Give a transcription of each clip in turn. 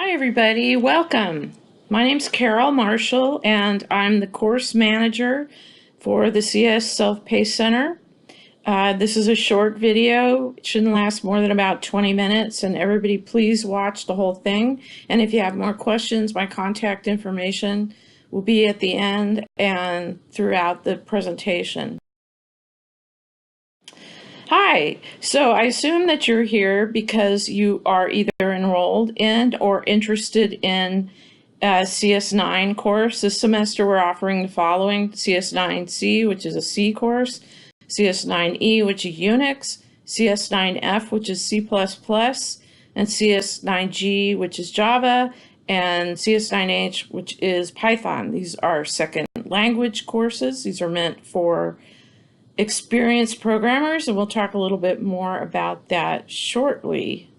Hi everybody, welcome. My name's Carol Marshall and I'm the course manager for the CS Self-Pace Center. This is a short video. It shouldn't last more than about 20 minutes, and everybody please watch the whole thing. And if you have more questions, my contact information will be at the end and throughout the presentation. Hi, so I assume that you're here because you are either enrolled in or interested in a CS9 course. This semester we're offering the following: CS9C, which is a C course, CS9E, which is Unix, CS9F, which is C++, and CS9G, which is Java, and CS9H, which is Python. These are second language courses. These are meant for experienced programmers, and we'll talk a little bit more about that shortly.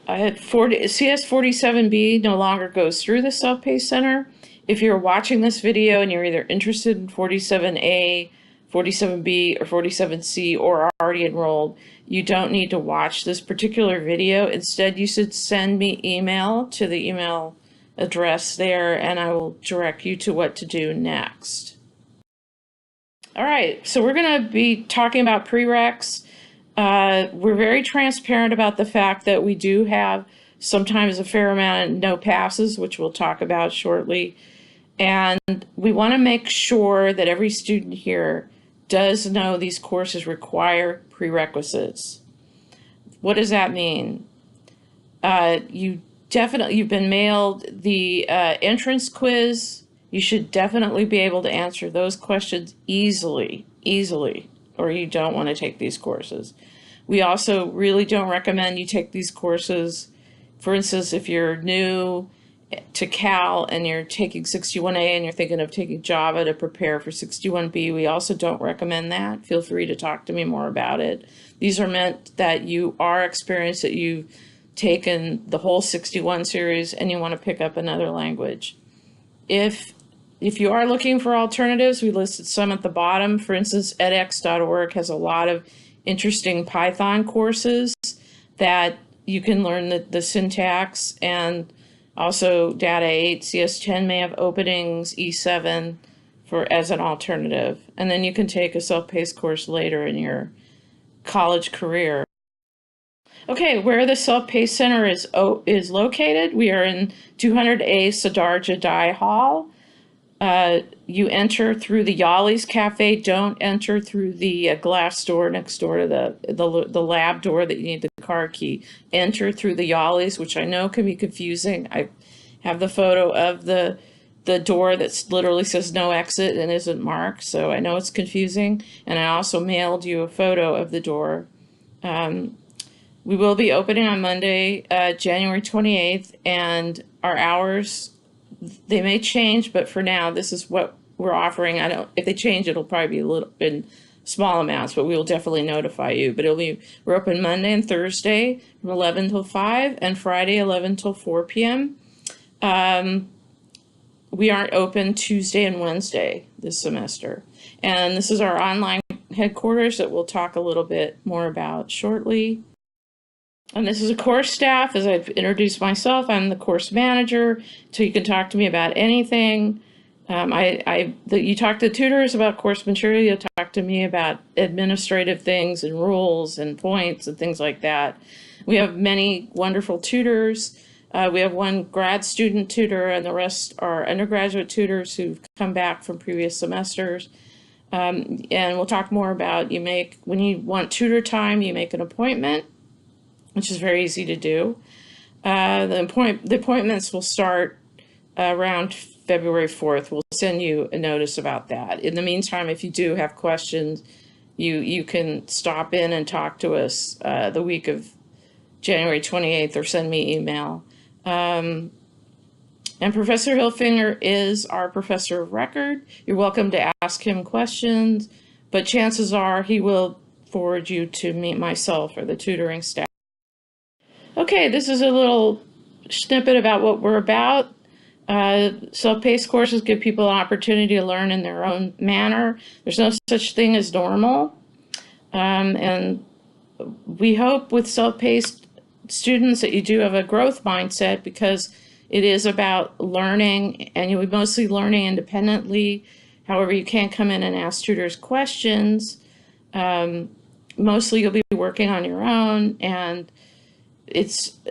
CS47B no longer goes through the Self-Pace Center. If you're watching this video and you're either interested in 47A, 47B, or 47C, or are already enrolled, you don't need to watch this particular video. Instead, you should send me email to the email address there, and I will direct you to what to do next. All right, so we're going to be talking about prereqs. We're very transparent about the fact that we do have sometimes a fair amount of no passes, which we'll talk about shortly. And we want to make sure that every student here does know these courses require prerequisites. What does that mean? You've been mailed the entrance quiz. You should definitely be able to answer those questions easily, or you don't want to take these courses. We also really don't recommend you take these courses. For instance, if you're new to Cal and you're taking 61A and you're thinking of taking Java to prepare for 61B, we also don't recommend that. Feel free to talk to me more about it. These are meant that you are experienced, that you've taken the whole 61 series and you want to pick up another language. If you are looking for alternatives, we listed some at the bottom. For instance, edX.org has a lot of interesting Python courses that you can learn the syntax, and also Data 8, CS10 may have openings, E7 as an alternative. And then you can take a self-paced course later in your college career. Okay, where the Self-Pace Center is located, we are in 200A Sadarja Dai Hall. You enter through the Yali's Cafe. Don't enter through the glass door next door to the lab door that you need the car key. Enter through the Yali's, which I know can be confusing. I have the photo of the door that literally says no exit and isn't marked, so I know it's confusing. And I also mailed you a photo of the door. We will be opening on Monday, January 28th, and our hours, they may change, but for now, this is what we're offering. If they change, it'll probably be a little in small amounts, but we will definitely notify you. But we're open Monday and Thursday from 11 till 5, and Friday 11 till 4 p.m. We aren't open Tuesday and Wednesday this semester. And this is our online headquarters that we'll talk a little bit more about shortly. And this is a course staff. As I've introduced myself, I'm the course manager, so you can talk to me about anything. You talk to tutors about course material, you'll talk to me about administrative things and rules and points and things like that. We have many wonderful tutors. We have one grad student tutor, and the rest are undergraduate tutors who've come back from previous semesters. And we'll talk more about, when you want tutor time, you make an appointment, which is very easy to do. The appointments will start around February 4th. We'll send you a notice about that. In the meantime, if you do have questions, you can stop in and talk to us the week of January 28th, or send me email. And Professor Hilfinger is our professor of record. You're welcome to ask him questions, but chances are he will forward you to myself or the tutoring staff. Okay, this is a little snippet about what we're about. Self-paced courses give people an opportunity to learn in their own manner. There's no such thing as normal. And we hope with self-paced students that you do have a growth mindset, because it is about learning, and you'll be mostly learning independently. However, you can't come in and ask tutors questions. Mostly you'll be working on your own, and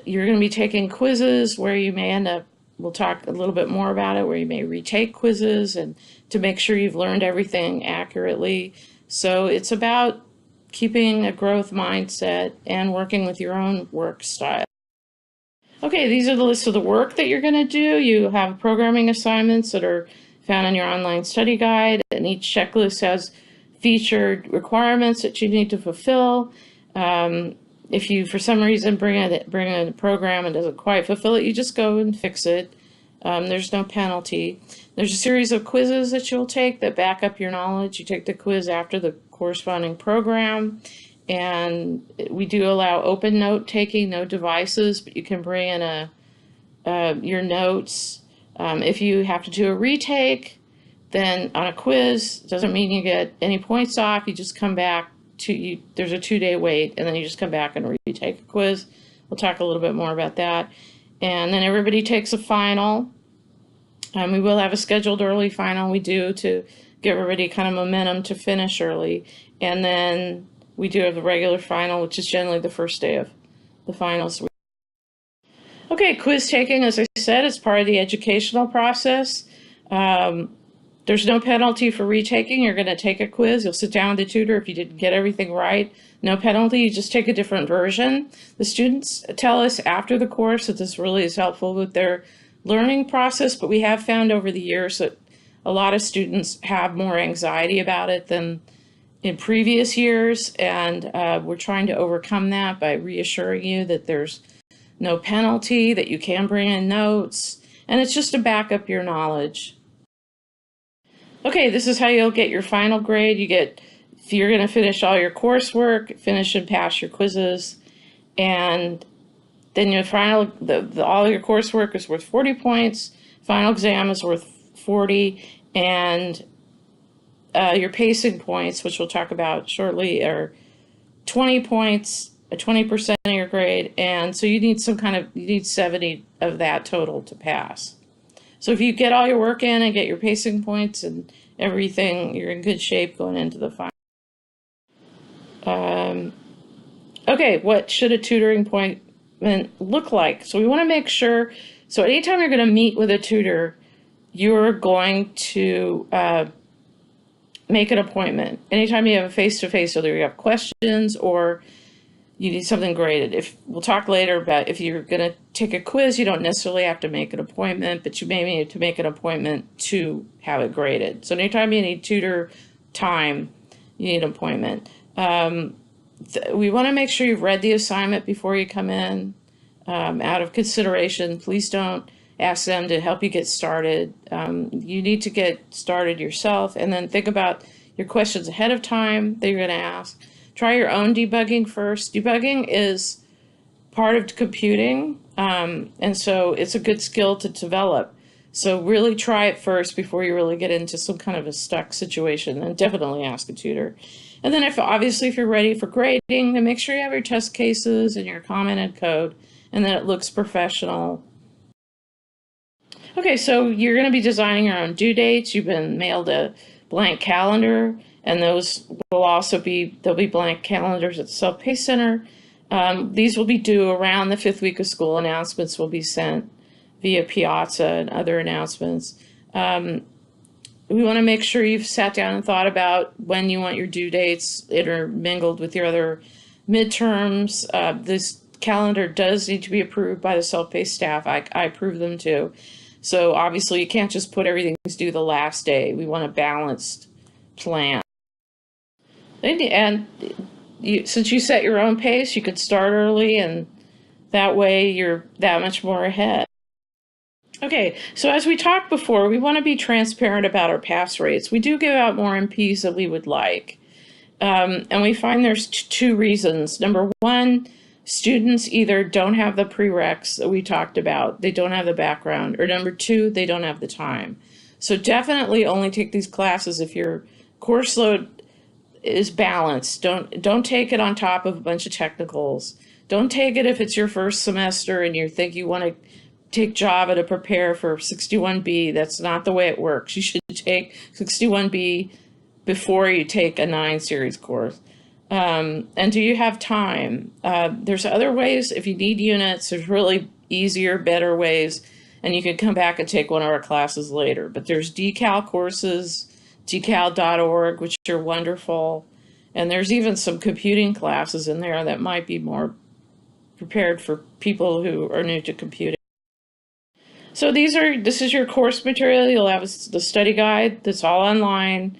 you're going to be taking quizzes where you may end up, we'll talk a little bit more about it, where you may retake quizzes and to make sure you've learned everything accurately. So it's about keeping a growth mindset and working with your own work style. Okay, these are the list of the work that you're going to do. You have programming assignments that are found in your online study guide, and each checklist has featured requirements that you need to fulfill. If you, for some reason, bring in a program and doesn't quite fulfill it, you just go and fix it. There's no penalty. There's a series of quizzes that you'll take that back up your knowledge. You take the quiz after the corresponding program, and we do allow open note taking, no devices, but you can bring in your notes. If you have to do a retake, then on a quiz, doesn't mean you get any points off. You just come back there's a 2-day wait, and then you just come back and retake a quiz. We'll talk a little bit more about that. And then everybody takes a final. We will have a scheduled early final. We do, to give everybody kind of momentum to finish early. And then we do have the regular final, which is generally the first day of the finals. Okay, quiz taking, as I said, is part of the educational process. There's no penalty for retaking. You're going to take a quiz. You'll sit down with the tutor if you didn't get everything right. No penalty. You just take a different version. The students tell us after the course that this really is helpful with their learning process, but we have found over the years that a lot of students have more anxiety about it than in previous years, and we're trying to overcome that by reassuring you that there's no penalty, that you can bring in notes, and it's just to back up your knowledge. Okay, this is how you'll get your final grade. If you're going to finish all your coursework, finish and pass your quizzes, and then your final, all your coursework is worth 40 points, final exam is worth 40, and your pacing points, which we'll talk about shortly, are 20 points, 20% of your grade, and so you need 70 of that total to pass. So if you get all your work in and get your pacing points and everything, you're in good shape going into the final. Okay, what should a tutoring appointment look like? So we want to make sure, so anytime you're going to meet with a tutor, you're going to make an appointment. Anytime you have a face-to-face, whether you have questions or you need something graded. We'll talk later about if you're going to take a quiz, you don't necessarily have to make an appointment, but you may need to make an appointment to have it graded. So anytime you need tutor time, you need an appointment. We want to make sure you've read the assignment before you come in. Out of consideration, please don't ask them to help you get started. You need to get started yourself, and then think about your questions ahead of time that you're going to ask. Try your own debugging first. Debugging is part of computing, and so it's a good skill to develop. So really try it first before you really get into some kind of a stuck situation, and definitely ask a tutor. And then if you're ready for grading, then make sure you have your test cases and your commented code, and that it looks professional. Okay, so you're going to be designing your own due dates. You've been mailed a blank calendar, and those will also there'll be blank calendars at the Self-Pace Center. These will be due around the 5th week of school. Announcements will be sent via Piazza and other announcements. We want to make sure you've sat down and thought about when you want your due dates intermingled with your other midterms. This calendar does need to be approved by the Self-Pace staff. I approve them too. So obviously you can't just put everything due the last day. We want a balanced plan. And since you set your own pace, you could start early, and that way you're that much more ahead. Okay, so as we talked before, we want to be transparent about our pass rates. We do give out more MPs than we would like. And we find there's two reasons. Number one, students either don't have the prereqs that we talked about, they don't have the background, or number two, they don't have the time. So definitely only take these classes if your course load is balanced. Don't take it on top of a bunch of technicals. Don't take it if it's your first semester and you think you want to take Java to prepare for 61B. That's not the way it works. You should take 61B before you take a 9 series course. And do you have time? There's other ways. If you need units, there's really easier, better ways, and you can come back and take one of our classes later. But there's decal courses, decal.org, which are wonderful. And there's even some computing classes in there that might be more prepared for people who are new to computing. So this is your course material. You'll have the study guide that's all online.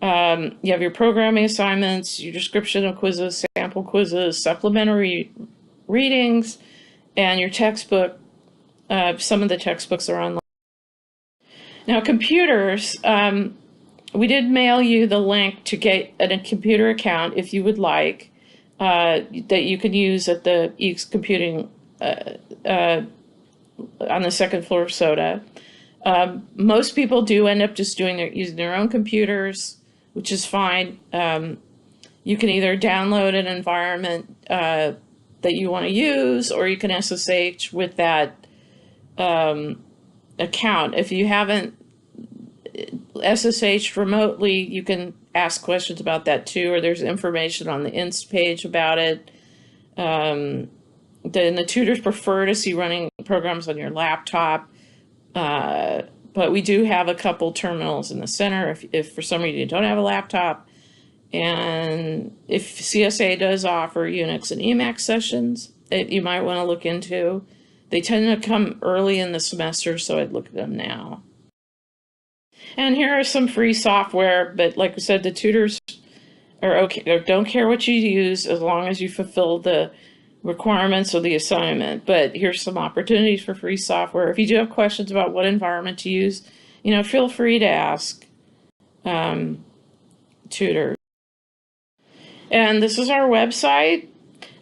You have your programming assignments, your description of quizzes, sample quizzes, supplementary readings, and your textbook. Some of the textbooks are online. Now, computers, we did mail you the link to get a computer account if you would like, that you can use at the EECS Computing on the second floor of SOTA. Most people do end up just using their own computers, which is fine. You can either download an environment that you want to use, or you can SSH with that account. If you haven't SSH'd remotely, you can ask questions about that too, or there's information on the INST page about it. Then the tutors prefer to see running programs on your laptop, but we do have a couple terminals in the center if for some reason you don't have a laptop. And if CSA does offer Unix and Emacs sessions that you might want to look into, they tend to come early in the semester, so I'd look at them now. And here are some free software, but like I said, the tutors are okay, or don't care what you use as long as you fulfill the requirements of the assignment. But here's some opportunities for free software. If you do have questions about what environment to use, feel free to ask tutors. And this is our website.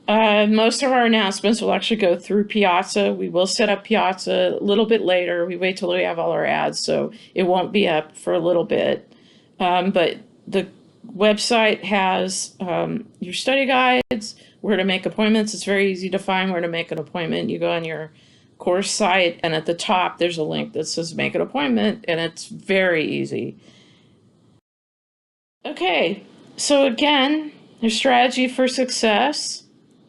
Most of our announcements will actually go through Piazza. We will set up Piazza a little bit later. We wait till we have all our ads, so it won't be up for a little bit. But the website has your study guides, where to make appointments. It's very easy to find where to make an appointment. You go on your course site, and at the top there's a link that says make an appointment, and it's very easy. Okay, so again, your strategy for success: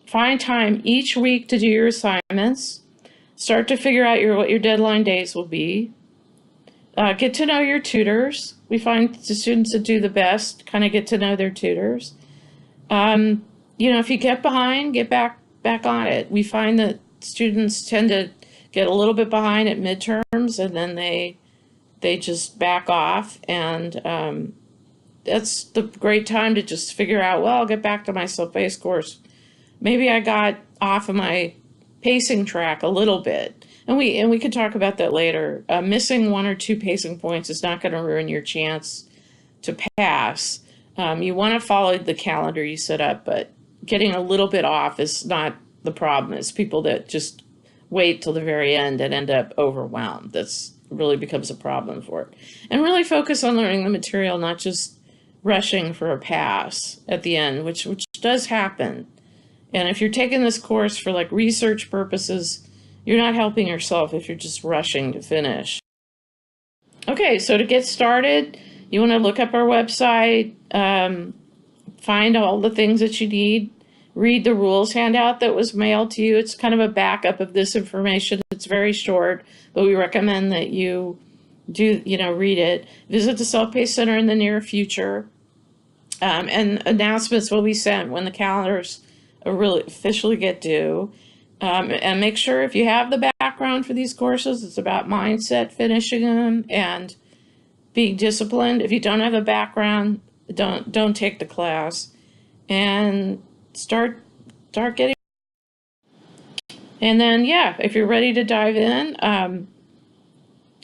find time each week to do your assignments. Start to figure out what your deadline days will be. Get to know your tutors. We find the students that do the best kind of get to know their tutors. If you get behind, get back on it. We find that students tend to get a little bit behind at midterms, and then they just back off, and that's the great time to just figure out, well, I'll get back to my self-pace course. Maybe I got off of my pacing track a little bit. And we can talk about that later. Missing 1 or 2 pacing points is not going to ruin your chance to pass. You want to follow the calendar you set up, but getting a little bit off is not the problem. It's people that just wait till the very end and end up overwhelmed. That's really becomes a problem for it. And really focus on learning the material, not just rushing for a pass at the end, which does happen. And if you're taking this course for like research purposes, you're not helping yourself if you're just rushing to finish. Okay, so to get started, you want to look up our website, find all the things that you need, read the rules handout that was mailed to you. It's kind of a backup of this information. It's very short, but we recommend that you do, read it. Visit the Self-Paced Center in the near future, and announcements will be sent when the calendars really officially get due. And make sure if you have the background for these courses, it's about mindset, finishing them, and being disciplined. If you don't have a background, don't take the class, and start getting. And then, if you're ready to dive in,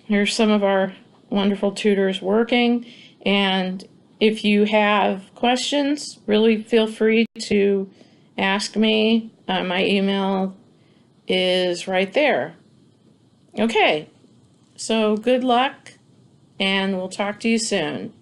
here's some of our wonderful tutors working. And if you have questions, really feel free to ask me. My email is right there. Okay, so good luck, and we'll talk to you soon.